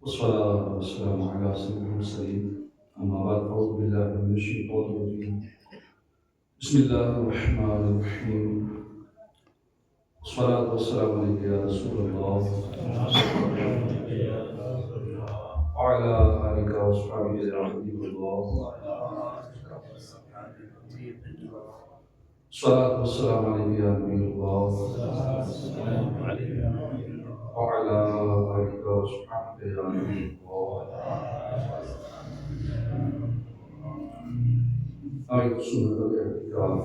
والصلاة والسلام على سيد المرسلين أما بعد أعوذ بالله من الشيطان الرجيم بسم الله الرحمن الرحيم والصلاة والسلام عليك يا رسول الله وعلى آلك وأصحابك يا حبيب الله الصلاة والسلام عليك يا نبي الله وعلى آلك وأصحابك يا نبي الله آية سنة الاعتكاف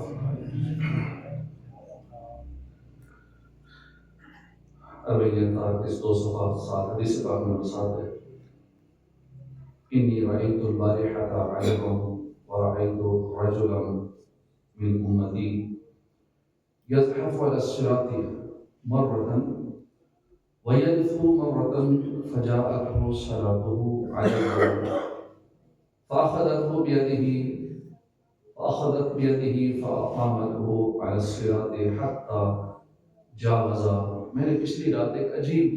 أربعين اس دو صفحات ساتھ حدیث پاک میں وصات ہے إني رأيت البارحة عليكم ورأيت رجلا من أمتي يزحف على الصراط مرة ويدفو مرة فجاءته صلاته عليه فأخذت بيده فأقامته على الصراط حتى جاوز. میں نے پچھلی رات ایک عجیب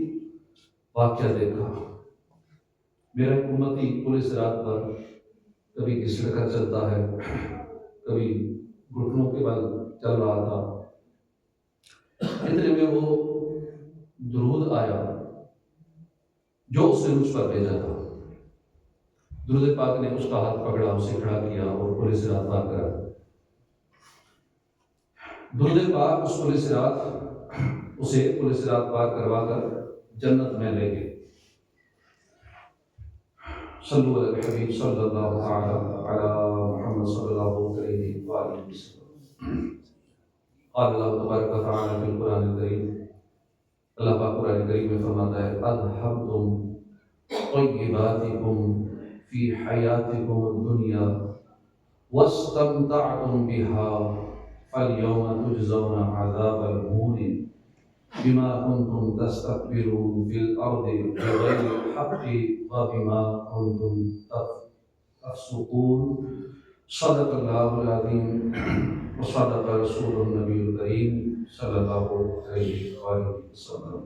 واقعہ دیکھا. میرا ایک امتی پورے صراط پر کبھی گھسڑ کر چلتا ہے، کبھی گھٹنوں کے بل چل رہا تھا. اتنے میں وہ درود آیا جو اس نے مجھ پر بھیجا تھا. درود پاک نے اس کا ہاتھ پکڑا، اسے کھڑا کیا اور پورے صراط پار کرا. درود پاک اس پورے صراط اسے پورے صراط پار کروا کر جنت میں لے گئے. صلو علی الحبیب صلی اللہ تعالی علی محمد صلی اللہ علیہ وآلہ وسلم. قال اللہ تبارک و تعالی فی القرآن الکریم، اللہ پاک قرآن کریم میں فرماتا ہے اذھبتم طیباتکم فی حیاتکم الدنیا واستمتعتم بها فاليوم تجزون عذاب الهون بما كنتم تستكبرون في الأرض بغير الحق وبما كنتم تفسقون. صدق الله العظيم وصدق رسول النبي الكريم صلى الله عليه وآله وسلم.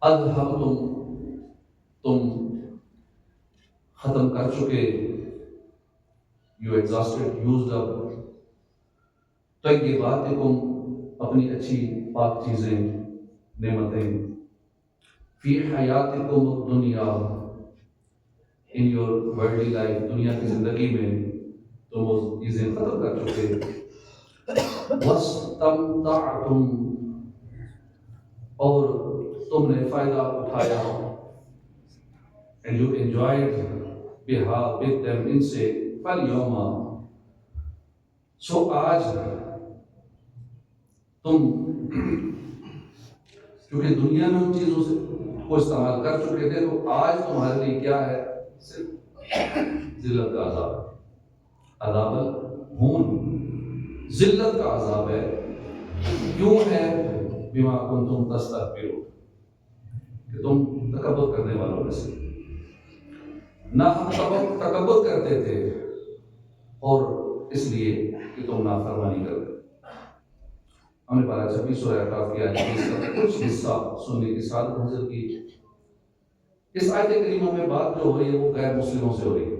اذهبتم، تم ختم کر چکے، you exhausted, used up. طیباتکم، اپنی اچھی پاک چیزیں، نعمتیں. فی حیاتکم الدنیا، in your worldly life، دنیا کی زندگی میں تم وہ چیزیں ختم کر چکے. واستمتعتم، اور تم نے فائدہ اٹھایا. and you enjoyed بها with them، ان سے. فالیوم، سو آج تم کیونکہ دنیا میں ان چیزوں سے کو استعمال کر چکے تھے، تو آج تمہارے لیے کیا ہے؟ صرف ذلت کا عذاب، عذاب الہون، ذلت کا عذاب ہے. کیوں ہے؟ بما کنتم تستکبرون، کہ تم تکبر کرنے والوں میں سے نہ تکبر کرتے تھے، اور اس لیے کہ تم نافرمانی کرتے. ہم نے پارہ 26 سورہ اعراف کی آیت کا کچھ حصہ سننے کی سعادت حاصل کی. اس آیت کریمہ میں بات جو ہو رہی ہے وہ غیر مسلموں سے ہو رہی ہے،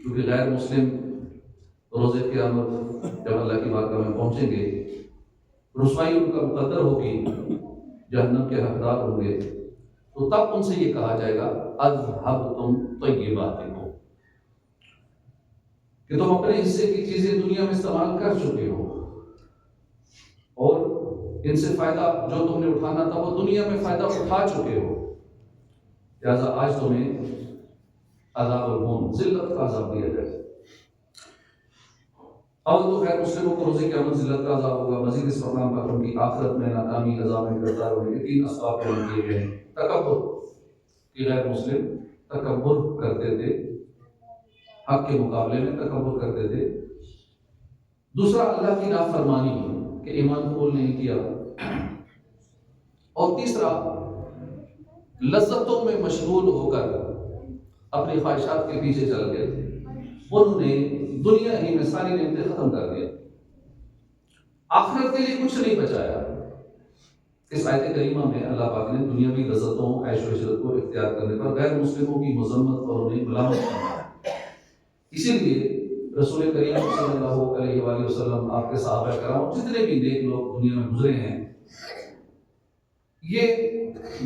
کیونکہ غیر مسلم روز قیامت جب اللہ کی بارگاہ میں پہنچیں گے، رسوائی ان کا مقدر ہوگی، جہنم کے حقدار ہوں گے، تو تب ان سے یہ کہا جائے گا اذھبتم طیباتکم، کہ تم اپنے حصے کی چیزیں دنیا میں استعمال کر چکے ہو، اور ان سے فائدہ جو تم نے اٹھانا تھا وہ دنیا میں فائدہ اٹھا چکے ہو. لہٰذا آج تمہیں عذاب الہون، ذلت کا عذاب دیا جائے. اول تو غیر مسلموں کو روز قیامت ذلت کا عذاب ہوگا. مزید اس مقام پر ان کی آخرت میں ناکامی، عذاب میں گرفتار ہونے کے 3 اسباب بیان کیے گئے ہیں. تکبر، کہ غیر مسلم تکبر کرتے تھے، حق کے مقابلے میں تکبر کرتے تھے. دوسرا اللہ کی نافرمانی، کہ ایمان قبول نہیں کیا. اور تیسرا لذتوں میں مشغول ہو کر اپنی خواہشات کے پیچھے چل گئے تھے. انہوں نے دنیا ہی میں ساری نعمتیں ختم کر دیا، آخرت کے لیے کچھ نہیں بچایا. اس آیت کریمہ میں اللہ پاک نے دنیاوی لذتوں، عیش و عشرت کو اختیار کرنے پر غیر مسلموں کی مذمت اور انہیں ملامت کرنا، اسی لیے رسول کریم صلی اللہ علیہ وآلہ وسلم، آپ کے صحابہ کرام، جتنے بھی نیک لوگ دنیا میں گزرے ہیں، یہ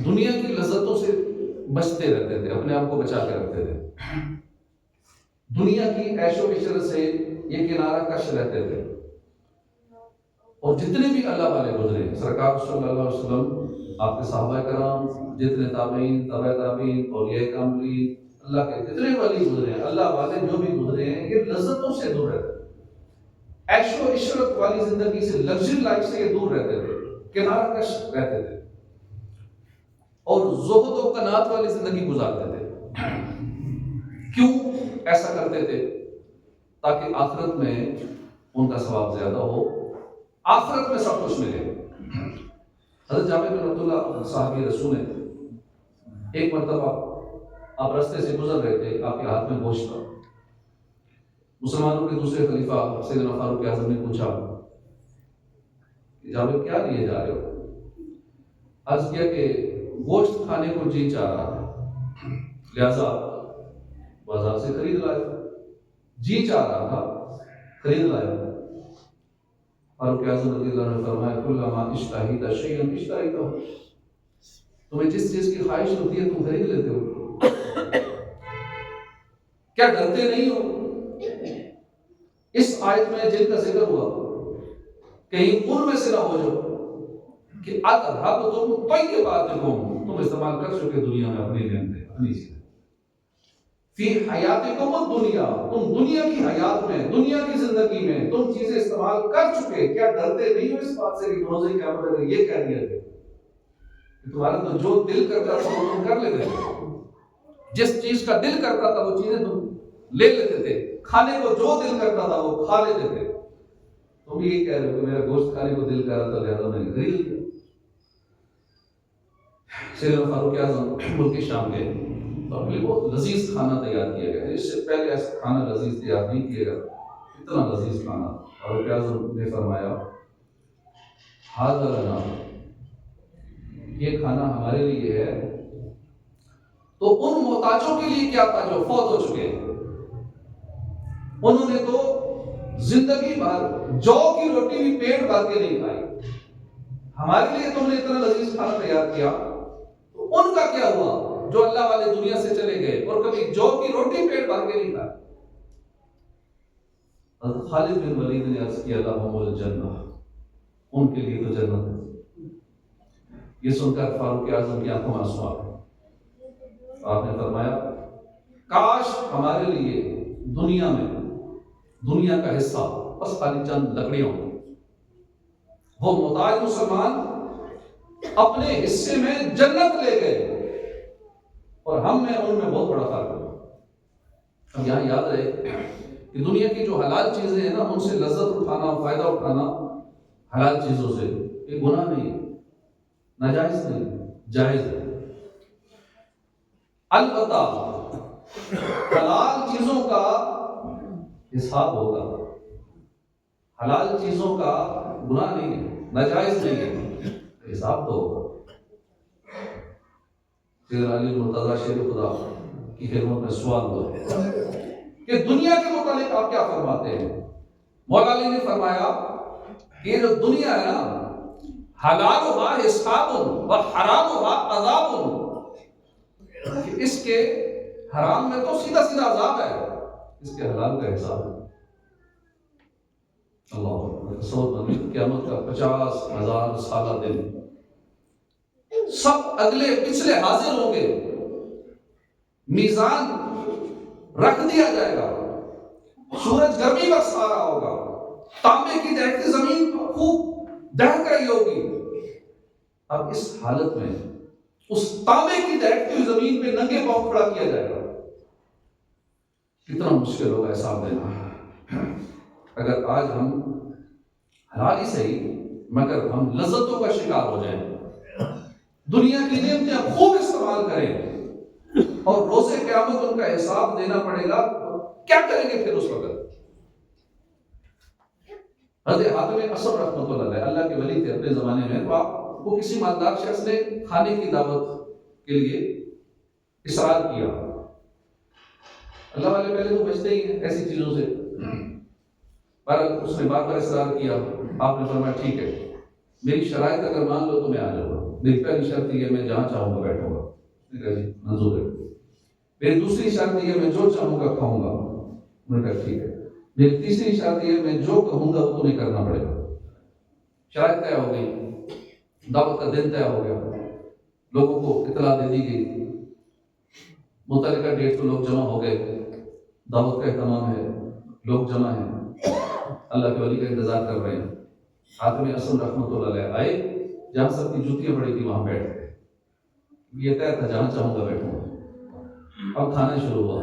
دنیا کی لذتوں سے بچتے رہتے تھے، اپنے آپ کو بچا کے رکھتے تھے، دنیا کی عیش و عشرت سے یہ کنارہ کش رہتے تھے۔ اور جتنے بھی اللہ والے گزرے، سرکار صلی اللہ علیہ وسلم، آپ کے صحابہ کرام، جتنے تابعین، تابع تابعین، اولیاء کاملین، اللہ کے جتنے ولی گزرے ہیں، اللہ والے جو بھی گزرے ہیں، یہ لذتوں سے دور رہتے تھے، عیش و عشرت والی زندگی سے، لگژری لائف سے یہ دور رہتے تھے، کنارہ کش رہتے تھے، اور زہد و قناعت والی زندگی گزارتے تھے۔ کیوں ایسا کرتے تھے؟ تاکہ آخرت میں ان کا ثواب زیادہ ہو، آخرت میں سب کچھ ملے۔ حضرت جابر بن عبداللہ صحابی رسول ہیں، ایک مرتبہ آپ راستے سے گزر رہے تھے، آپ کے ہاتھ میں گوشت تھا۔ مسلمانوں کے دوسرے خلیفہ سیدنا فاروق اعظم نے پوچھا کہ جابر کیا لیے جا رہے ہو؟ عرض کیا کہ گوشت کھانے کو جی چاہ رہا تھا، لہذا بازار سے خرید لایا، جی چاہ رہا تھا، خرید لایا۔ فاروق اعظم رضی اللہ عنہ نے فرمایا کلما اشتہیت شیئا اشتریتہ، تمہیں جس چیز کی خواہش ہوتی ہے تم خرید لیتے ہو، کیا ڈرتے نہیں ہو؟ اس آیت میں جن کا ذکر ہوا کہیں ان میں سے نہ ہو جو کہ اذهبتم طیباتکم، تم استعمال کر چکے دنیا میں اپنی نعمتیں، اپنی چیزیں، فی حیاتکم الدنیا، تم دنیا کی حیات میں، دنیا کی زندگی میں تم چیزیں استعمال کر چکے، کیا ڈرتے نہیں ہو اس بات سے کہ روزے قیامت اگر یہ کہہ دیا تھے کہ تمہارا تو جو دل کرتا تھا وہ تم کر لیتے تھے، جس چیز کا دل کرتا تھا وہ چیزیں تم لے لیتے تھے، کھانے کو جو دل کرتا تھا وہ کھا لیتے تھے، تم یہ کہہ رہے ہو کہ میرا گوشت کھانے کو دل کر رہا تھا لہذا میں نے خرید لیا۔ سیدنا فاروق اعظم ملک شام گئے تو اپنے لیے بہت لذیذ کھانا تیار کیا گیا، اس سے پہلے ایسا کھانا لذیذ تیار نہیں کیا گیا، اتنا لذیذ کھانا۔ فاروق اعظم نے فرمایا ھذا لنا، یہ کھانا ہمارے لیے ہے، تو ان محتاجوں کے لیے کیا تھا جو فوت ہو چکے، انہوں نے تو زندگی بھر جو کی روٹی بھی پیٹ بھر کے نہیں کھائی، ہمارے لیے تم نے اتنا لذیذ کھانا تیار کیا، تو ان کا کیا ہوا جو اللہ والے دنیا سے چلے گئے اور کبھی جو کی روٹی پیٹ بھر کے نہیں کھائی۔ حضرت خالد بن ولید نے عرض کیا لہم الجنہ، ان کے لیے تو جنت ہے۔ یہ سن کر فاروق اعظم کی آنکھوں میں آنسو آ گئے، آپ نے فرمایا کاش ہمارے لیے دنیا میں دنیا کا حصہ بس خالی چند لکڑیاں ہوں، وہ محتاج مسلمان اپنے حصے میں جنت لے گئے اور ہم میں ان میں بہت بڑا فرق ہے۔ اب یہاں یاد رہے کہ دنیا کی جو حلال چیزیں ہیں نا، ان سے لذت اٹھانا، فائدہ اٹھانا حلال چیزوں سے یہ گناہ نہیں ہے، ناجائز نہیں، جائز ہے۔ البتہ حلال چیزوں کا حساب ہوگا، حلال چیزوں کا گناہ نہیں ہے، ناجائز نہیں ہے، حساب تو ہوگا۔ سیدنا علی مرتضیٰ شیر خدا کی خدمت میں سوال ہوا کہ دنیا کے متعلق آپ کیا فرماتے ہیں؟ مولا علی نے فرمایا کہ یہ جو دنیا ہے نا، حلالها حساب و حرامها عذاب، کہ اس کے حرام میں تو سیدھا سیدھا عذاب ہے، اس کے حلال کا حساب ہے۔ اللہ تصور بنی قیامت کا 50,000 سالہ دن، سب اگلے پچھلے حاضر ہوں گے، میزان رکھ دیا جائے گا، سورج گرمی بخش آ رہا ہوگا، تانبے کی دہکتی زمین خوب دہک رہی ہوگی۔ اب اس حالت میں اس تانبے کی دہکتی ہوئی زمین پہ ننگے پاؤں کھڑا کیا جائے گا، کتنا مشکل ہوگا حساب دینا۔ اگر آج ہم حلال ہی صحیح مگر ہم لذتوں کا شکار ہو جائیں، دنیا کی نعمتیں خوب استعمال کریں اور روزے قیامت ان کا حساب دینا پڑے گا، کیا کریں گے پھر اس وقت؟ حضرت حاتم اسم رحمۃ اللہ علیہ، اللہ کے ولی تھے اپنے زمانے میں، تو آپ وہ کسی مالدار شخص نے کھانے کی دعوت کے لیے اصرار کیا. اللہ والے پہلے تو بچتے ہی ہیں ایسی چیزوں سے، پر اس نے بار بار اصرار کیا. آپ نے فرمایا ٹھیک ہے، میری شرائط اگر مان لو تو میں آ جاؤں گا. میری پہلی شرط یہ ہے میں جہاں چاہوں گا بیٹھوں گا. جی منظور ہے. میری دوسری شرط یہ ہے میں جو چاہوں گا کھاؤں گا. میں نے کہا ٹھیک ہے. میری تیسری شرط یہ ہے میں جو کہوں گا وہ تمہیں کرنا پڑے گا. شرائط طے ہو گئی، دعوت کا دن طے ہو گیا، لوگوں کو اطلاع دے دی گئی، متعلقہ ڈیٹ کو لوگ جمع ہو گئے، دعوت کا اہتمام ہے، لوگ جمع ہیں، اللہ کے ولی کا انتظار کر رہے ہیں. حاتم اسم رحمۃ اللہ علیہ آئے، جہاں سب کی جوتیاں پڑی تھی وہاں بیٹھ گئے. یہ طے تھا جہاں چاہوں گا بیٹھوں گا. اب کھانا شروع ہوا،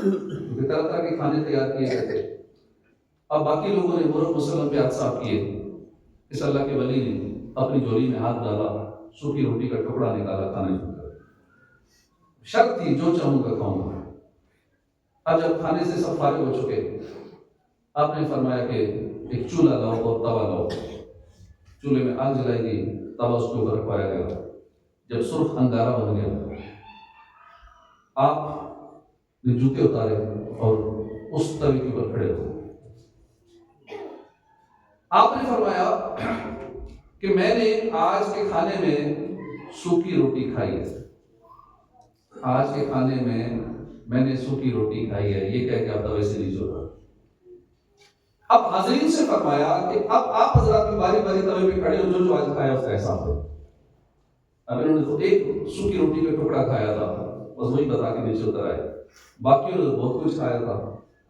کیونکہ طرح طرح کے کھانے تیار کیے گئے تھے. اب باقی لوگوں نے مرغ مسلم پہ ہاتھ صاف کیے. اس اللہ کے ولی نے اپنی جولی میں ہاتھ ڈالا، سوکھی روٹی کا ٹکڑا نکالا، کھانے شروع کر. شرط تھی جو چاہوں گا کھاؤں گا. اب جب کھانے سے سب فارغ ہو چکے، آپ نے فرمایا کہ ایک چولہا لاؤ اور توا لاؤ. چولہے میں آگ جلائی گئی، توا اس کے اوپر رکھوایا گیا. جب سرخ انگارہ بن گیا، آپ نے جوتے اتارے اور اس توے کے اوپر کھڑے ہو. آپ نے فرمایا کہ میں نے آج کے کھانے میں سوکھی روٹی کھائی ہے. آج کے کھانے میں نے سوکھی روٹی کھائی ہے. یہ کہہ کے آپ توے سے نہیں چھوڑا. اب حاضرین سے فرمایا کہ اب آپ حضرات بھی باری باری توے پہ کھڑے ہو، جو آج کھایا اس کا حساب ہے. اب انہوں نے تو ایک سوکھی روٹی کا ٹکڑا کھایا تھا، بس وہی بتا کے نیچے اتر آئے. باقی انہوں نے بہت کچھ کھایا تھا.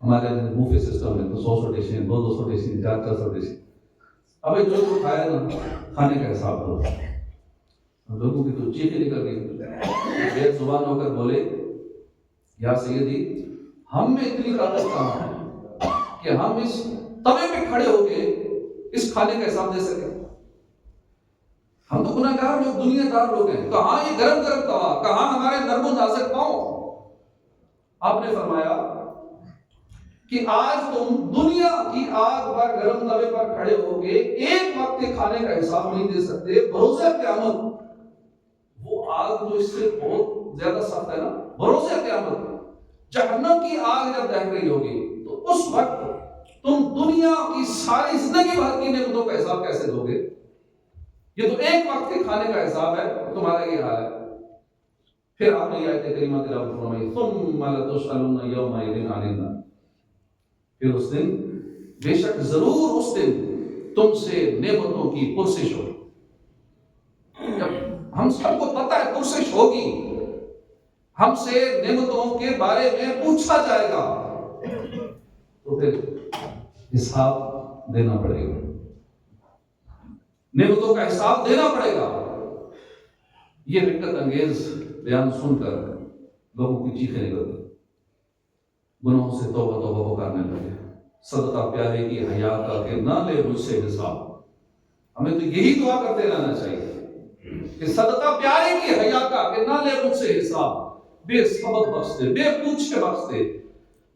ہمارے بوفے سسٹم ہے تو 100 ڈشیں، 200 ڈشیں، 400 ڈشیں. اب جو کھایا نا کھانے کا حساب دو. لوگوں کی تو چیخیں نکل گئی. بے زبان ہو کر بولے یا سیدی ہم میں اتنی طاقت کہاں ہے کہ ہم اس توے پہ کھڑے ہو کے اس کھانے کا حساب دے سکیں. ہم تو گناہ گار لوگ، دنیا دار لوگ ہیں. کہاں یہ گرم گرم توا، کہاں ہمارے نرم و نازک پاؤں. آپ نے فرمایا کہ آج تم دنیا کی آگ پر گرم توے پر کھڑے ہو کے ایک وقت کے کھانے کا حساب نہیں دے سکتے. بھروسے قیامت وہ آگ جو اس سے بہت زیادہ سخت ہے نا، بھروسے قیامت جہنم کی آگ جب دہک رہی ہوگی تو اس وقت تم دنیا کی ساری زندگی بھر کی نعمتوں کا حساب کیسے دو گے؟ یہ تو ایک وقت کے کھانے کا حساب ہے. تمہارا یہ حال ہے. پھر آپ نے یہ آیت کریمہ تلاوت فرمائی ثم لتسألن یومئذ عن النار. پھر اس دن بے شک ضرور اس دن تم سے نعمتوں کی پرسش ہوگی. جب ہم سب کو پتہ ہے پرسش ہوگی، ہم سے نعمتوں کے بارے میں پوچھا جائے گا، تو پھر حساب دینا پڑے گا. نعمتوں کا حساب دینا پڑے گا. یہ رقت انگیز بیان سن کر لوگوں کی چیخیں نکل گئی. گناہوں سے توبہ توبہ پکارنے لگے. صدقہ پیارے کی حیا کا کہ نہ لے مجھ سے حساب. ہمیں تو یہی دعا کرتے رہنا چاہیے کہ صدقہ پیارے کی حیا کا کہ نہ لے مجھ سے حساب. بے سبب بخش دے، بے پوچھے بخش دے.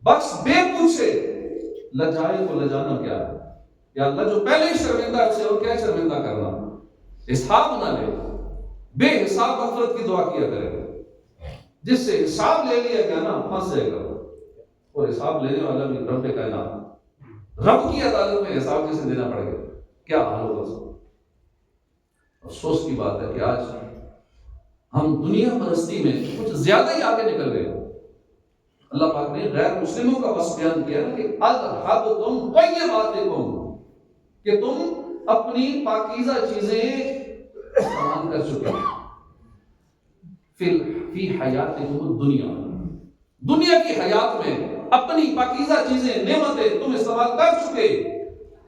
بخش بے پوچھے. لجائے کو لجانا کیا ہے؟ یا اللہ جو پہلے ہی شرمندہ ہے اسے اور کیا شرمندہ کرنا. حساب نہ لے، بے حساب مغفرت کی دعا کیا کرے. جس سے حساب لے لیا گیا نا پھنس جائے گا. اور حساب لینے والا بھی رب کائنات، رب کی عدالت میں حساب جسے دینا پڑے گا، کیا حال ہوگا اس کو. افسوس کی بات ہے کہ آج ہم دنیا پرستی میں کچھ زیادہ ہی آگے نکل گئے. اللہ پاک نے غیر مسلموں کا وصف بیان کیا کہ اذھبتم طیباتکم، کہ تم اپنی پاکیزہ چیزیں استعمال کر چکے فی حیاتکم الدنیا، دنیا کی حیات میں اپنی پاکیزہ چیزیں نعمتیں تم استعمال کر چکے.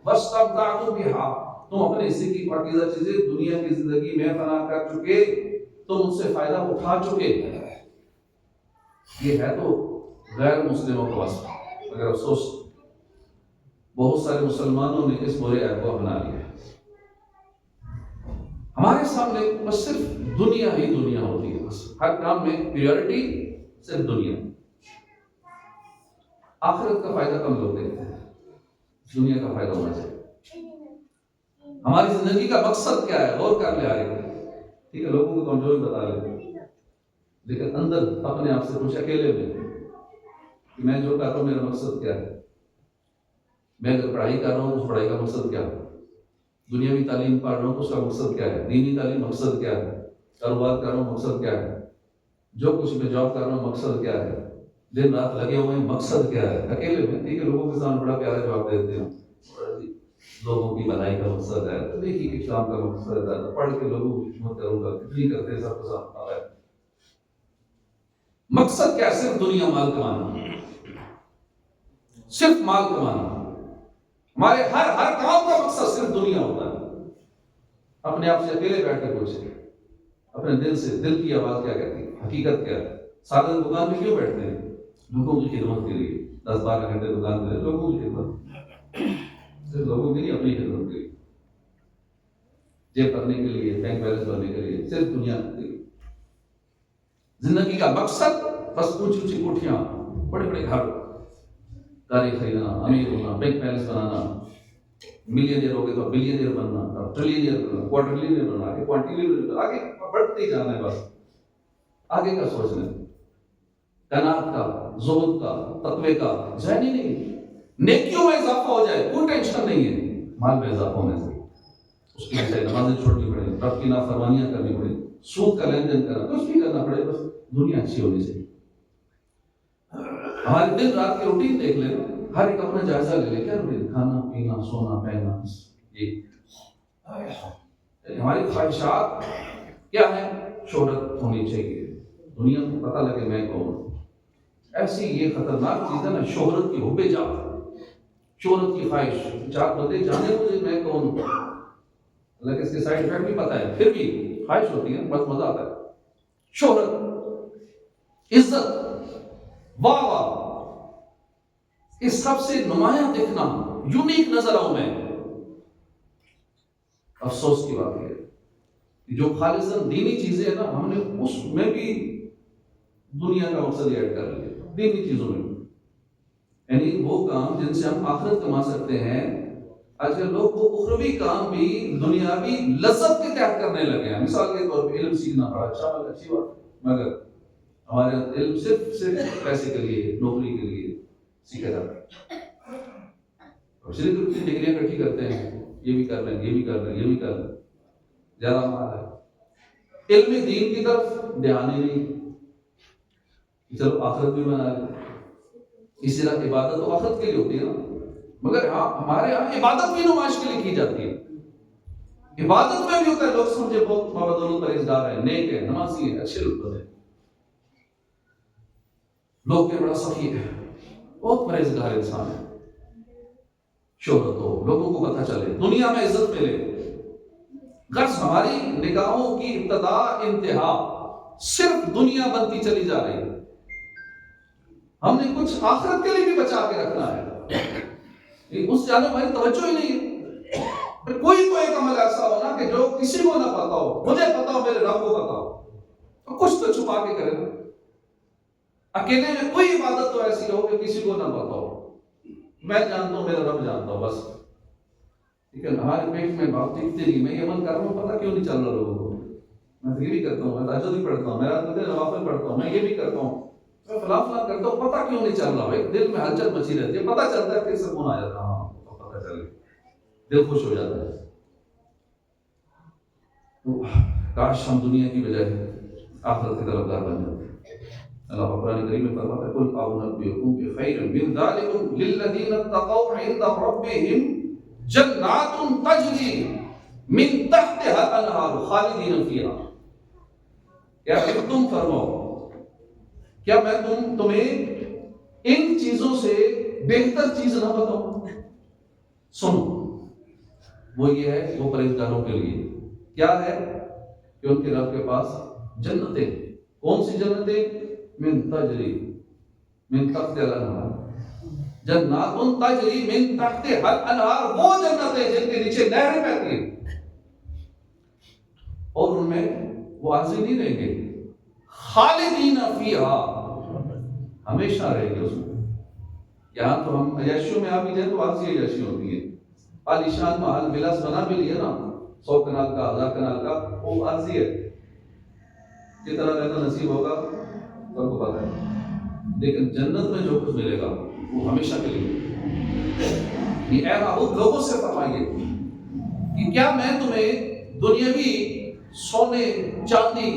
واستمتعتم بہا، تم اپنے حصے کی پاکیزہ چیزیں دنیا کی زندگی میں فنا کر چکے، تم ان سے فائدہ اٹھا چکے. یہ ہے تو غیر مسلموں کا وصف. مگر افسوس بہت سارے مسلمانوں نے اس برے عیب کو اپنا لیا. ہمارے سامنے بس صرف دنیا ہی دنیا ہوتی ہے. بس ہر کام میں پریورٹی صرف دنیا. آخرت کا فائدہ کم لوگ دیکھتے ہیں، دنیا کا فائدہ ہونا چاہیے. ہماری زندگی کا مقصد کیا ہے؟ غور کر لے آئے. ٹھیک ہے، لوگوں کو کمزوری بتا لے، لیکن اندر اپنے آپ سے کچھ اکیلے میں کہ میں جو کر رہا ہوں میرا مقصد کیا ہے، میں اگر پڑھائی کر رہا ہوں تو اس پڑھائی کا مقصد کیا ہے، دنیاوی تعلیم پڑھ رہا ہوں تو اس کا مقصد کیا ہے، دینی تعلیم مقصد کیا ہے، کاروبار کر رہا ہوں مقصد کیا ہے، جو کچھ میں جاب کر رہا ہوں مقصد کیا ہے، دن رات لگے ہوئے ہیں مقصد کیا ہے، اکیلے میں ٹھیک ہے لوگوں کے سامنے بڑا پیارا جواب دیتے ہیں، لوگوں کی بھلائی کا مقصد ہے، تو دیکھیے کہ اسلام کا مقصد ہے، پڑھ کے لوگوں کی خدمت کروں گا، کتنی کرتے ہیں سب کو ساتھ آ رہا ہے۔ مقصد کیا ہے؟ صرف دنیا مال کمانا، صرف مال کمانا، ہمارے ہر کام کا مقصد صرف دنیا ہوتا ہے۔ اپنے آپ سے اکیلے بیٹھ کے پوچھیں، اپنے دل سے، دل کی آواز کیا کہتی ہے، حقیقت کیا ہے؟ سارے دن دکان پہ کیوں بیٹھتے ہیں؟ لوگوں کی خدمت کے لیے 10-12 گھنٹے دکان پہ، لوگوں کی خدمت، صرف لوگوں کی نہیں، اپنی خدمت کے لیے، جیب بھرنے کے لیے، بینک بیلنس بھرنے کے لیے، صرف دنیا کے لیے۔ زندگی کا مقصد بس اونچی اونچی کوٹھیاں، بڑے بڑے گھر، گاڑی خریدنا، امیر ہونا، بینک بیلنس بنانا، ملینئر ہو گئے تو بلینئر بننا، ٹریلینئر بننا، کوارٹرلینئر بننا، آگے کوانٹیلینئر بننا، آگے بڑھتے ہی جانا ہے، بس آگے کا سوچنا ہے، قناعت کا، زہد کا، تقوی کا، ذہنی نہیں، نیکیوں میں اضافہ ہو جائے کوئی ٹینشن نہیں ہے، مال میں اضافہ ہونے سے اس کی وجہ نمازیں چھوڑنی پڑے، رب کی نافرمانیاں کرنی پڑے، سود کا لین دین کرنا، کچھ بھی کرنا پڑے، بس دنیا اچھی ہونی چاہیے۔ ہمارے دن رات کی روٹین دیکھ لیں، ہر ایک اپنا جائزہ لے لے، کیا روٹین؟ کھانا پینا سونا پہننا، یہ ہماری خواہشات کیا ہے؟ شہرت ہونی چاہیے، دنیا کو پتہ لگے میں کون ہوں۔ ایسی یہ خطرناک چیز ہے نا، شہرت کی حب جا، شہرت کی خواہش، چار بندے جانے مجھے میں کون ہوں، اللہ اس کے سائڈ افیکٹ بھی پتہ ہے، پھر بھی خواہش ہوتی ہے، بس مزہ آتا ہے۔ شہرت، عزت، واہ واہ، اس سب سے نمایاں دکھنا، یونیک نظر آؤں میں، افسوس کی بات ہے کہ جو خالصاً دینی چیزیں ہیں نا، ہم نے اس میں بھی دنیا کا مقصد ایڈ کر لیا، دینی چیزوں میں، یعنی وہ کام جن سے ہم آخرت کما سکتے ہیں، آج کل لوگ وہ اخروی کام بھی دنیاوی لذت کے تحت کرنے لگے ہیں۔ مثال کے طور پہ علم سیکھنا بڑا اچھی بات، مگر ہمارے علم صرف پیسے کے لیے، نوکری کے لیے سیکھا جاتا ہے، اور صرف اتنی ڈگریاں اکٹھی کرتے ہیں، یہ بھی کر لیں، یہ بھی کر لیں، یہ بھی کر لیں، زیادہ مال ہے، علم دین کی طرف دھیان ہی نہیں، چلو آخرت بھی بنا لیں، اسی طرح عبادت تو آخرت کے لیے ہوتی ہے نا، مگر ہاں ہمارے یہاں عبادت بھی نمائش کے لیے کی جاتی ہے، عبادت میں بھی ہوتا ہے، لوگ سمجھے بہت مابدول پرہیزگار ہے، نیک ہے، نمازی ہے، اچھے لوگ ہیں، لوگ کے بڑا سخی ہے، بہت پرہیزگار انسان ہے، شہرت ہو، لوگوں کو پتہ چلے، دنیا میں عزت ملے، غرض ہماری نگاہوں کی ابتدا انتہا صرف دنیا بنتی چلی جا رہی ہے، ہم نے کچھ آخرت کے لیے بھی بچا کے رکھنا ہے، اس سے زیادہ ہماری توجہ ہی نہیں ہے۔ کوئی ایک عمل ایسا ہونا کہ جو کسی کو نہ پتا ہو، مجھے پتا ہو، میرے رب کو پتا ہو، تو کچھ تو چھپا کے کرے نا، اکیلے میں کوئی عبادت تو ایسی ہو کہ کسی کو نہ پتا ہو، میں جانتا ہوں، میرا رب جانتا ہوں، بس ٹھیک ہے، ہمارے پیٹ میں بات ٹکتے نہیں، میں یہ عمل کر رہا ہوں، پتا کیوں نہیں چل رہا لوگوں کو، میں یہ بھی کرتا ہوں، میں تہجد بھی پڑھتا ہوں، میں نوافل پڑھتا ہوں، میں یہ بھی کرتا ہوں، میں فلاں کرتا ہوں، پتا کیوں نہیں چل رہا، بھائی دل میں ہلچل مچی رہتی ہے، پتا چلتا ہے پھر سکون آ جاتا ہے، ہاں پتا چل گیا، دل خوش ہو جاتا ہے۔ کاش ہم دنیا کی بجائے آخرت کے طلبگار بن جاتے ہیں۔ اللہ قرآن کریم میں فرماتا ہے قل أنبئكم بخير من ذلكم للذين اتقوا عند ربهم جنات تجری من تحتها الانہار خالدین فیہا، کیا پھر تم فرماؤ، کیا میں تمہیں ان چیزوں سے بہتر چیز نہ بتاؤں؟ سنو، وہ یہ ہے، وہ پرہیزگاروں کے لیے کیا ہے کہ ان کے رب کے پاس جنتیں، کون سی جنتیں؟ من تجری من تحت الانہار، جنات تجری من تحت الانہار، وہ جنتیں جن کے نیچے نہریں بہتی ہیں، اور ان میں وہ عاجزی نہیں رہیں گے، خالدین فیہا، ہمیشہ رہیں گے اس میں۔ یہاں تو ہم عیاشیوں میں آ بھی جائیں تو عاجزی عیاشی ہوتی ہے، عالیشان محل ولاس بنا بھی لیے نا، 100 کنال کا، 1000 کنال کا، وہ عاجزی ہے، کتنا رہنا نصیب ہوگا سب کو پتا ہے، لیکن جنت میں جو کچھ ملے گا وہ ہمیشہ کے لیے۔ اے محبوب لوگوں سے فرمائیے کہ کیا میں تمہیں دنیاوی سونے چاندی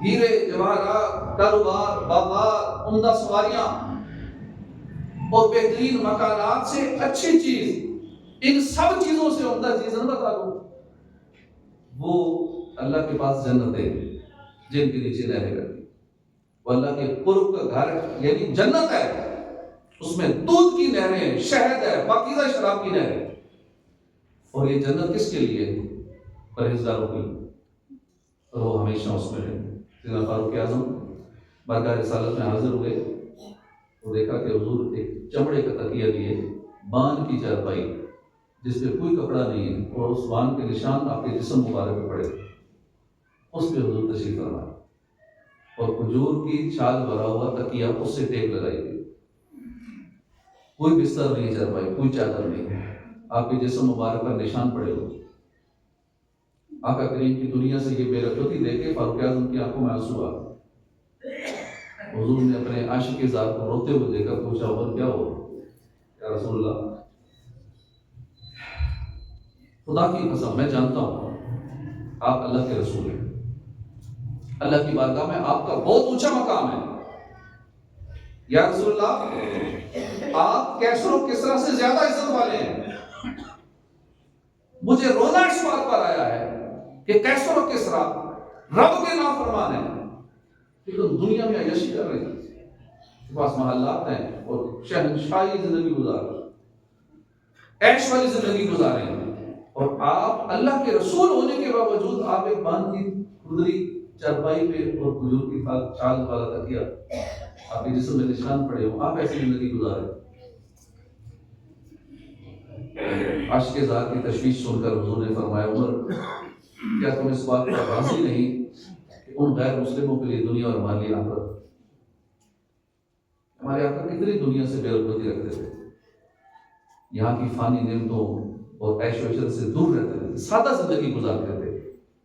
ہیرے جواہرات کاروبار باغات عمدہ سواریاں اور بہترین مکانات سے اچھی چیز، ان سب چیزوں سے عمدہ چیز نہ بتا دوں؟ وہ اللہ کے پاس جنت ہے جن کے نیچے نہریں کرتی، وہ اللہ کے قرب کا گھر یعنی جنت ہے، اس میں دودھ کی نہریں، شہد ہے، پاکیزہ شراب کی نہریں۔ اور یہ جنت کس کے لیے؟ پرہیزگاروں کے لیے، اور وہ ہمیشہ اس میں رہیں۔ سیدنا فاروق اعظم بارگاہ رسالت میں حاضر ہوئے تو دیکھا کہ حضور ایک چمڑے کا تکیہ لیے، بان کی چارپائی جس پہ کوئی کپڑا نہیں ہے، اور اس بان کے نشان آپ کے جسم مبارک پہ پڑے، اس پہ حضور تشریف فرمائے، اور کھجور کی چھال بھرا ہوا تکیہ اس سے ٹیک لگائی گئی۔ کوئی بستر نہیں چارپائی، کوئی چادر نہیں، آپ کے جسم مبارک پر نشان پڑے ہوئے۔ آقا کریم کی دنیا سے یہ بے رغبتی دیکھ کے فاروق اعظم کی آنکھوں میں آنسو آ گئے۔ حضور نے اپنے عاشق ذات کو روتے ہوئے دیکھا، پوچھا عمر کیا ہو؟ یا رسول اللہ خدا کی قسم میں جانتا ہوں آپ اللہ کے رسول ہیں، اللہ کی بارگاہ میں آپ کا بہت اونچا مقام ہے، یا رسول اللہ آپ کیسر و کسریٰ سے زیادہ عزت والے ہیں۔ مجھے رونا اس بات پر آیا ہے کہ کیسر و کسریٰ رب کے نافرمان ہیں، لیکن دنیا میں عیاشی کر رہے ہیں، کے پاس محلات ہیں اور شہنشاہی زندگی گزار رہے ہیں، عیش والی زندگی گزارے ہیں، اور آپ اللہ کے رسول ہونے کے باوجود آپ ایک بان کی کھدری چارپائی پہ اور کھجور کی چھال والا تکیہ آپ کے جسم میں نشان پڑے ہو، آپ ایسی زندگی گزارے۔ عاشق ذات کی تشویش سن کر حضور نے فرمایا عمر کیا تم اس بات پر راضی نہیں کہ ان غیر مسلموں کے لیے دنیا اور ہمارے لیے آخرت؟ ہمارے آقا کتنی دنیا سے بے رغبتی رکھتے تھے، یہاں کی فانی نعمتوں اور عیش و عشرت سے دور رہتے تھے، سادہ زندگی گزارتے تھے،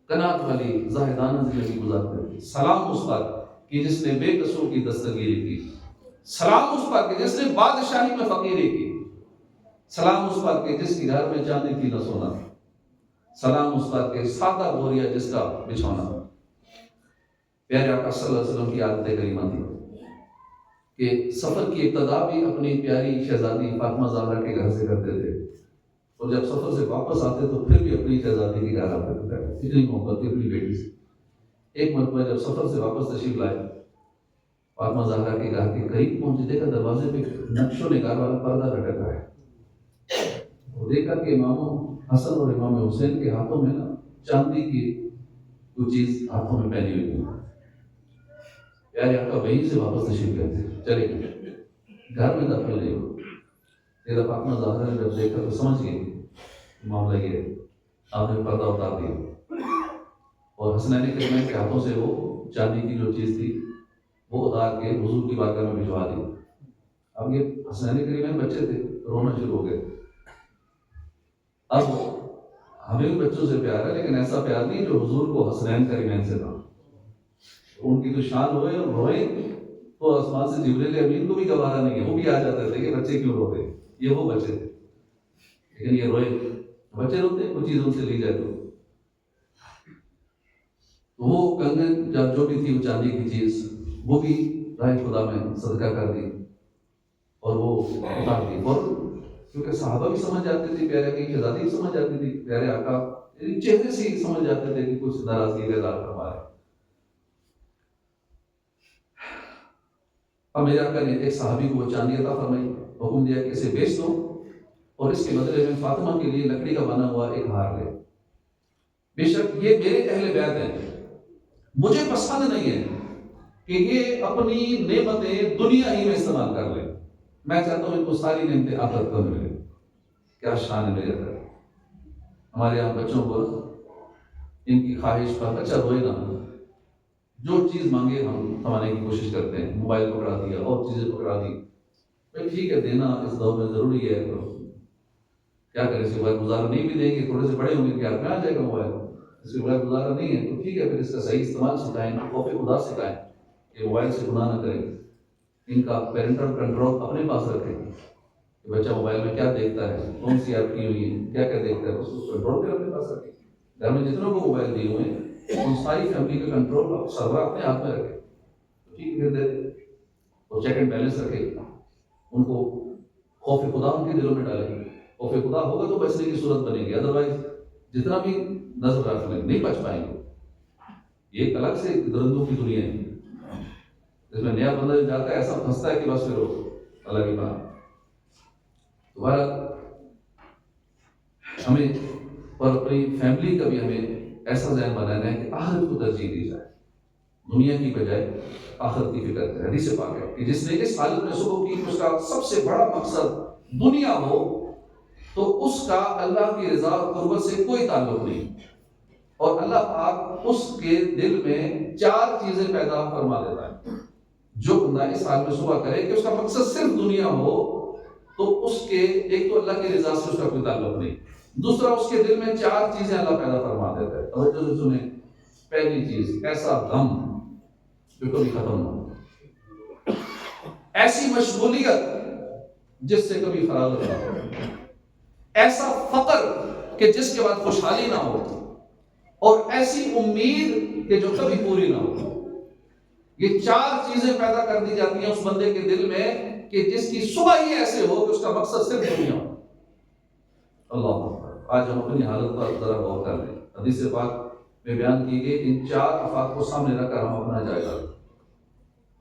قناعت والی زاہدانہ زندگی گزارتے تھے۔ سلام اس پر کہ جس نے بے قصور کی دستگیری کی، سلام اس پر کہ جس نے بادشاہی میں فقیری کی، سلام اس پر کہ جس کے گھر میں چاندی کی نہ سونا، سلام اس پر کہ سادہ بوریا جس کا بچھونا۔ پیارے آقا صلی اللہ علیہ وسلم کی عادت کریمہ تھی کہ سفر کی ابتدا بھی اپنی پیاری شہزادی فاطمہ زہرا کے گھر سے کرتے تھے، اور جب سفر سے واپس آتے تو پھر بھی اپنی شہزادی کے گھر آتے تھے، اتنی محبت تھی اپنی بیٹی سے۔ ایک مرتبہ جب سفر سے واپس تشریف لائے، فاطمہ زہرا کے گھر کے قریب پہنچے، دیکھا دروازے پہ نقش و نگار والا پردہ لٹکا ہے، اور دیکھا کہ امام حسن اور امام حسین کے ہاتھوں میں نا چاندی کی کوئی چیز ہاتھوں میں پہنی ہوئی ہے۔ پیارے آقا وہیں سے واپس تشریف گئے تھے، چلے گئے، گھر میں داخل نہیں ہو۔ تیرا فاطمہ زہرا نے جب دیکھا تو سمجھ گئی معاملہ یہ ہے، آپ نے پردہ اتار دیا، اور حسنین کریمین کے ہاتھوں سے وہ چاندی کی جو چیز تھی وہ اتار کے حضور کی بارگاہ میں بھجوا دی۔ اب یہ حسنین کریمین بچے تھے، رونا شروع ہو گئے۔ اب ہمیں بھی بچوں سے پیار ہے، لیکن ایسا پیار نہیں جو حضور کو حسنین کریمین سے تھا۔ ان کی تو شان ہوئے اور روئے تو آسمان سے جبریل امین کو بھی گوارا نہیں ہے، وہ بھی آ جاتے تھے کہ بچے کیوں رو رہے، یہ وہ بچے تھے، لیکن یہ روئے۔ بچے روتے ہیں، کوئی چیز ان سے لی جائے تو وہ کنگن جو بھی تھی وہ چاندی کی چیز وہ بھی راہ خدا میں صدقہ کر دی اور وہ اتار دی، اور کیونکہ صحابہ بھی سمجھ جاتے تھے، پیارے کی شہزادی بھی سمجھ جاتی تھی، پیارے آقا چہرے سے ہی سمجھ جاتے تھے کہ کچھ ناراضگی کا اظہار فرما رہے۔ اب میرے آقا نے ایک صحابی کو وہ چاندی عطا فرمائی، حکم دیا کہ اسے بیچ دو اور اس کے بدلے میں فاطمہ کے لیے لکڑی کا بنا ہوا ایک ہار لے۔ بے شک یہ میرے اہل بیت ہیں، مجھے پسند نہیں ہے کہ یہ اپنی نعمتیں دنیا ہی میں استعمال کر لیں، میں چاہتا ہوں ان کو ساری نعمتیں آخرت پر ملیں۔ کیا شان ہے میرے اندر۔ ہمارے یہاں بچوں کو ان کی خواہش پر بچہ روئے نہ، جو چیز مانگے ہم تھمانے کی کوشش کرتے ہیں، موبائل پکڑا دیا اور چیزیں پکڑا دی، بھائی ٹھیک ہے دینا اس دور میں ضروری ہے، تو کیا کریں، سے موبائل گزارا نہیں بھی دیں گے، تھوڑے سے بڑے ہوں گے کہ آپ میں آ جائے گا موبائل، کسی موبائل گزارا نہیں ہے تو ٹھیک ہے، پھر اس کا صحیح استعمال سکھائیں، خوف خدا سکھائیں کہ موبائل سے گناہ نہ کریں. ان کا پیرنٹل کنٹرول اپنے پاس رکھیں کہ بچہ موبائل میں کیا دیکھتا ہے، کون سی ایپ کی ہوئی ہے، کیا کیا دیکھتا ہے، اس کو کنٹرول پہ اپنے پاس رکھیں. گھر میں جتنوں کو موبائل دیے ہوئے ہیں ان ساری فیملی کا کنٹرول سربراہ اپنے ہاتھ میں رکھے، ٹھیک ہے، دے دے اور چیک اینڈ بیلنس رکھے. ان کو خوف خدا ان کے دلوں میں ڈالیں. خوف خدا ہوگا تو بچنے کی صورت بنے گی، ادروائز جتنا بھی نظر رکھ لیں نہیں بچ پائیں گے. یہ ایک الگ سے درندوں کی دنیا ہے جس میں نیا بندہ جاتا ہے ایسا پھنستا ہے کہ بس پھر وہ الگ ہی بات. دوبارہ ہمیں اور اپنی فیملی کا بھی ہمیں ایسا ذہن بنانا ہے کہ آخرت کو ترجیح دی جائے، دنیا کی بجائے آخرت کی فکر کرے. حدیث پاک ہے کہ جس نے اس حالت میں سلوک کی اس کا سب سے بڑا مقصد دنیا ہو تو اس کا اللہ کی رضا اور قربت سے کوئی تعلق نہیں، اور اللہ پاک اس کے دل میں 4 چیزیں پیدا فرما دیتا ہے. جو بندہ اس حال میں صبح کرے کہ اس کا مقصد صرف دنیا ہو تو اس کے ایک تو اللہ کی رضا سے اس کا کوئی تعلق نہیں، دوسرا اس کے دل میں 4 چیزیں اللہ پیدا فرما دیتا ہے. توجہ سے سنیں. پہلی چیز ایسا غم جو کبھی ختم نہ ہو، ایسی مشغولیت جس سے کبھی فراغت نہ ہو، ایسا فقر کہ جس کے بعد خوشحالی نہ ہو، اور ایسی امید کہ جو کبھی پوری نہ ہو. یہ 4 چیزیں پیدا کر دی جاتی ہیں اس بندے کے دل میں کہ جس کی صبح ہی ایسے ہو کہ اس کا مقصد صرف دنیا ہو. اللہ اکبر. آج ہم اپنی حالت پر ذرا غور کر لیں. حدیث پاک میں بیان کی گئی ان 4 افعال کو سامنے رکھ کر ہم اپنا جائزہ لیں.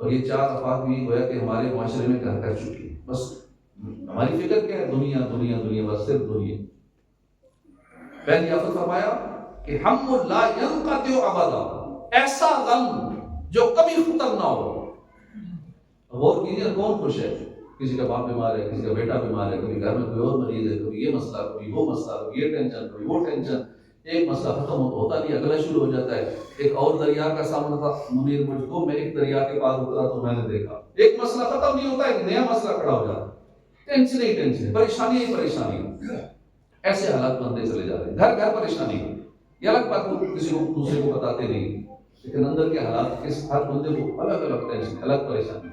اور یہ 4 افعال بھی گویا کہ ہمارے معاشرے میں گھر کر چکی ہیں. بس ہماری فکر کیا ہے؟ دنیا دنیا دنیا، بس صرف دنیا. پہلی آفت فرمایا کہ ہم لا ينقطع ابدا، ایسا غم جو کبھی ختم نہ ہو. غور کیجیے کون خوش ہے؟ کسی کا باپ بیمار ہے، کسی کا بیٹا بیمار ہے، کبھی گھر میں کوئی اور مریض ہے، کبھی یہ مسئلہ، کبھی وہ مسئلہ، کبھی یہ ٹینشن، کبھی وہ ٹینشن. ایک مسئلہ ختم ہوتا نہیں، اگلا شروع ہو جاتا ہے. ایک اور دریا کا سامنا تھا منیر مجھ کو، میں ایک دریا کے پار اترا تو میں نے دیکھا ایک مسئلہ ختم نہیں ہوتا، ایک نیا مسئلہ کھڑا ہو جاتا ہے. ٹینشن ہی ٹینشن، پریشانی ہی پریشانی. ایسے حالات بنتے چلے جاتے ہیں. گھر گھر پریشانی. یہ الگ بات کو کسی کو دوسرے کو بتاتے نہیں، لیکن اندر کے حالات کس ہر بندے کو الگ الگ ٹینشن، الگ پریشانی.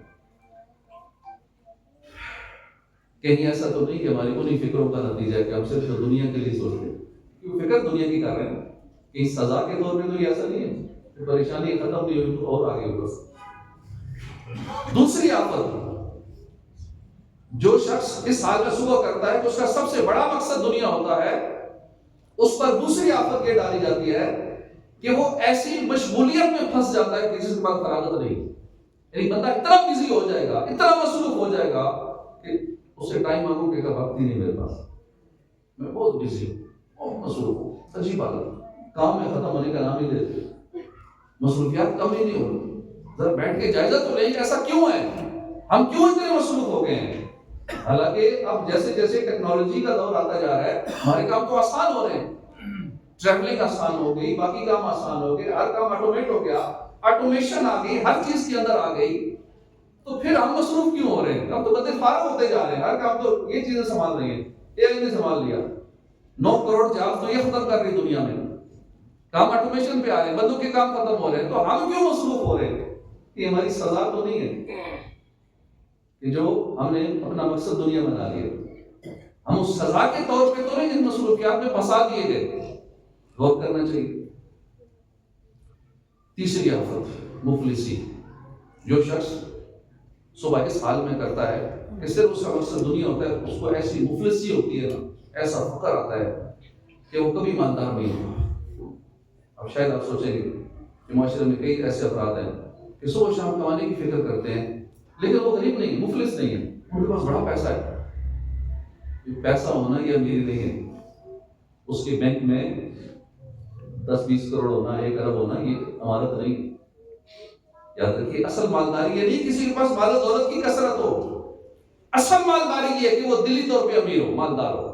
کہیں ایسا تو نہیں کہ ہماری انہیں فکروں کا نتیجہ ہے کہ ہم صرف دنیا کے لیے سوچتے ہیں، کیونکہ فکر دنیا کی کر رہے ہیں. کہیں سزا کے طور پہ تو یہ ایسا نہیں ہے کہ پریشانی ختم نہیں ہوئی تو اور آگے ہوگا. دوسری آفت، جو شخص اس حال میں صبح کرتا ہے کہ اس کا سب سے بڑا مقصد دنیا ہوتا ہے، اس پر دوسری آفت یہ ڈالی جاتی ہے کہ وہ ایسی مشغولیت میں پھنس جاتا ہے کہ جس کے بعد فراغت نہیں. یعنی بندہ اتنا بزی ہو جائے گا، اتنا مصروف ہو جائے گا کہ اسے ٹائم مانگو کہ وقت ہی نہیں میرے پاس، میں بہت بزی ہوں، بہت مصروف ہوں. عجیب حالت، کام میں ختم ہونے کا نام ہی لیتے، مصروفیات کم ہی نہیں ہو رہی. ذرا بیٹھ کے جائزہ تو لیں کہ ایسا کیوں ہے، ہم کیوں اتنے مصروف ہو گئے ہیں. حالانکہ اب جیسے جیسے ٹیکنالوجی کا دور آتا جا رہا ہے ہمارے کام تو آسان ہو رہے ہیں. ٹریولنگ آسان ہو گئی، باقی کام آسان ہو گئے، ہر کام آٹومیٹ ہو گیا، آٹومیشن آ گئی، ہر چیز کے اندر آ گئی. تو پھر ہم مصروف کیوں ہو رہے ہیں؟ اب تو بندے فارغ ہوتے جا رہے ہیں، ہر کام تو یہ چیزیں سنبھال رہی ہیں، اے آئی نے سنبھال لیا. 9 کروڑ جاب تو یہ ختم کر رہی دنیا میں، کام آٹومیشن پہ آ رہے ہیں، بندوں کے کام ختم ہو رہے ہیں. تو ہم کیوں مصروف ہو رہے ہیں؟ یہ ہماری سزا تو نہیں ہے کہ جو ہم نے اپنا مقصد دنیا بنا لیا، ہم اس سزا کے طور پہ تو نہیں جن مصروفیات میں پھنسا دیے گئے. غور کرنا چاہیے. تیسری آفت مفلسی، جو شخص صبح اس حال میں کرتا ہے کہ صرف اس کا مقصد دنیا ہوتا ہے، اس کو ایسی مفلسی ہوتی ہے نا، ایسا فقر آتا ہے کہ وہ کبھی مالدار نہیں ہوتا. اب شاید آپ سوچیں گے کہ معاشرے میں کئی ایسے افراد ہیں کہ صبح شام کمانے کی فکر کرتے ہیں لیکن وہ غریب نہیں، مفلس نہیں ہے، ان کے پاس بڑا پیسہ ہے. یہ پیسہ ہونا یہ امیری نہیں ہے. اس کے بینک میں 10-20 کروڑ ہونا، 1 ارب ہونا یہ امانت نہیں. یاد رکھیے اصل مالداری یہ نہیں کسی کے پاس مال و دولت کی کثرت ہو، اصل مالداری یہ ہے کہ وہ دلی طور پہ امیر ہو، مالدار ہو.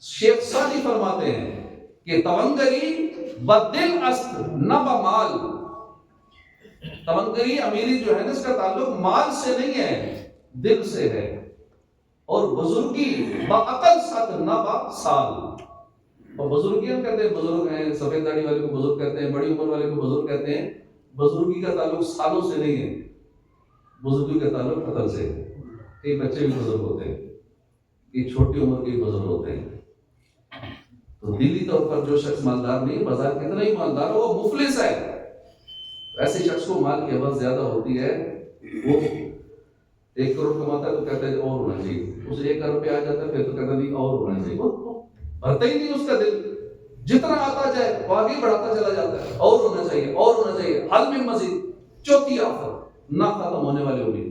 شیخ سعدی فرماتے ہیں کہ تونگری بدل است نہ بمال. تونگری امیری جو ہے نا اس کا تعلق مال سے نہیں ہے، دل سے ہے. اور بزرگی بعقل ست نہ با سال. اور بزرگی ہم کہتے ہیں بزرگ ہیں، سفید داڑھی والے کو بزرگ کہتے ہیں، بڑی عمر والے کو بزرگ کہتے ہیں. بزرگی کا تعلق سالوں سے نہیں ہے، بزرگی کا تعلق عقل سے ہے. کئی بچے بھی بزرگ ہوتے ہیں، کئی چھوٹی عمر کے بزرگ ہوتے ہیں. تو دلی طور پر جو شخص مالدار نہیں، بازار کتنا ہی مالدار ہو وہ مفلس ہے. ایسے شخص کو مال کی حوث زیادہ ہوتی ہے، وہ 1 کروڑ کماتا ہے تو کہتا ہے اور ہونا چاہیے، اسے 1 ارب روپیہ آ جاتا ہے پھر تو کہتا نہیں اور ہونا چاہیے. بھرتا ہی نہیں اس کا دل، جتنا آتا جائے وہ آگے بڑھاتا چلا جاتا ہے، اور ہونا چاہیے اور ہونا چاہیے. حل میں مزید، چوتھی آفت نہ ختم ہونے والی امید.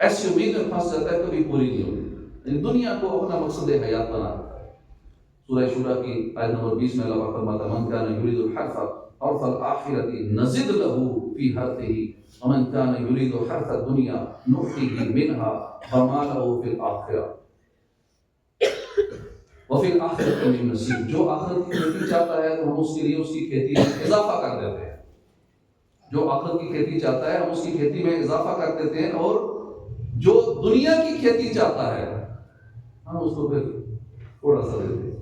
ایسی امید میں پھنس جاتا ہے کبھی پوری نہیں ہوتی. دنیا کو اپنا مقصد حیات بنا. سورہ شورا کی آیت نمبر 20 میں اللہ پاک فرماتا ہے من کان یرید الحرث حرث الآخرۃ نزد له فی حرثه ومن کان یرید حرث الدنیا نؤتیہ منہا وما له فی الآخرہ وفی الآخرۃ من نصیب. جو آخرت کی کھیتی چاہتا ہے تو ہم اس کے لیے اس کی کھیتی میں اضافہ کر دیتے ہیں. جو آخرت کی کھیتی چاہتا ہے ہم اس کی کھیتی میں اضافہ کر دیتے ہیں، اور جو دنیا کی کھیتی چاہتا ہے ہم اس کو پھر تھوڑا سا دیتے ہیں.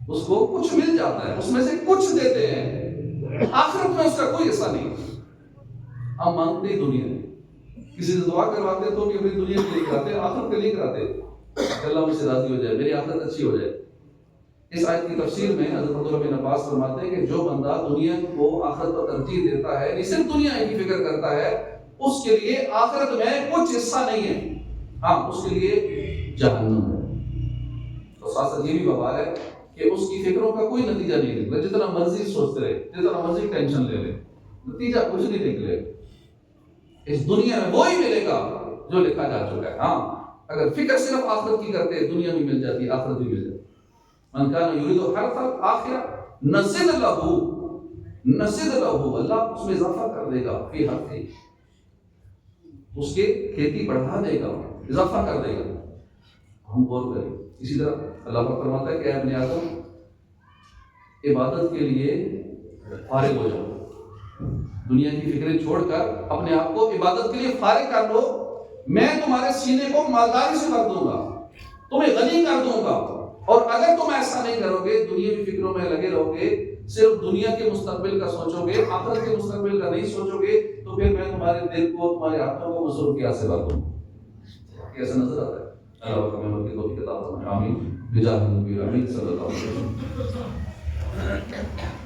اس کو کچھ مل جاتا ہے، اس میں سے کچھ دیتے ہیں، آخرت میں اس کا کوئی حصہ نہیں. ہم مانگتے ہی دنیا ہے. کسی سے دعا کرواتے تو بھی اپنی دنیا کے لیے کراتے، آخرت کے لیے کراتے کہ اللہ مجھ سے راضی ہو جائے، میری آخرت اچھی ہو جائے. اس آیت کی تفسیر میں حضرت عبداللہ بن عباس فرماتے ہیں کہ جو بندہ دنیا کو آخرت پر ترجیح دیتا ہے، نہیں صرف دنیا کی فکر کرتا ہے، اس کے لیے آخرت میں کچھ حصہ نہیں ہے. ہاں اس کے لیے جہنم ہے. تو ساتھ ساتھ یہ بھی بوال ہے کہ اس کی فکروں کا کوئی نتیجہ نہیں نکلا. جتنا مرضی سوچتے رہے، جتنا مرضی ٹینشن لے لے، نتیجہ کچھ نہیں نکلے. اس دنیا میں وہی ملے گا جو لکھا جا چکا ہے. ہاں اگر فکر صرف آخرت کی کرتے دنیا بھی مل جاتی، آخرت بھی مل جاتی. من کان یرید حرث الآخرہ نزد لہ، اللہ اس میں اضافہ کر دے گا فی حرثہ، اس کے کھیتی بڑھا دے گا، اضافہ کر دے گا. ہم غور کریں. اسی طرح اللہ پاک فرماتا ہے کہ اے ابن آدم عبادت کے لیے فارغ ہو جاؤ، دنیا کی فکریں چھوڑ کر اپنے آپ کو عبادت کے لیے فارغ کر لو. میں تمہارے سینے کو مالداری سے بھر دوں گا، تمہیں غنی کر دوں گا. اور اگر تم ایسا نہیں کرو گے، دنیاوی فکروں میں لگے رہو گے، صرف دنیا کے مستقبل کا سوچو گے، آخرت کے مستقبل کا نہیں سوچو گے، تو پھر میں تمہارے دل کو، تمہارے ہاتھوں کو مصروفیات سے بھر دوں گا. کیسا نظر آتا ہے؟ اللہ پاک ہمیں کی توفیق عطا فرمائے. آمین بجاہ نبی امین صلی اللہ علیہ وسلم.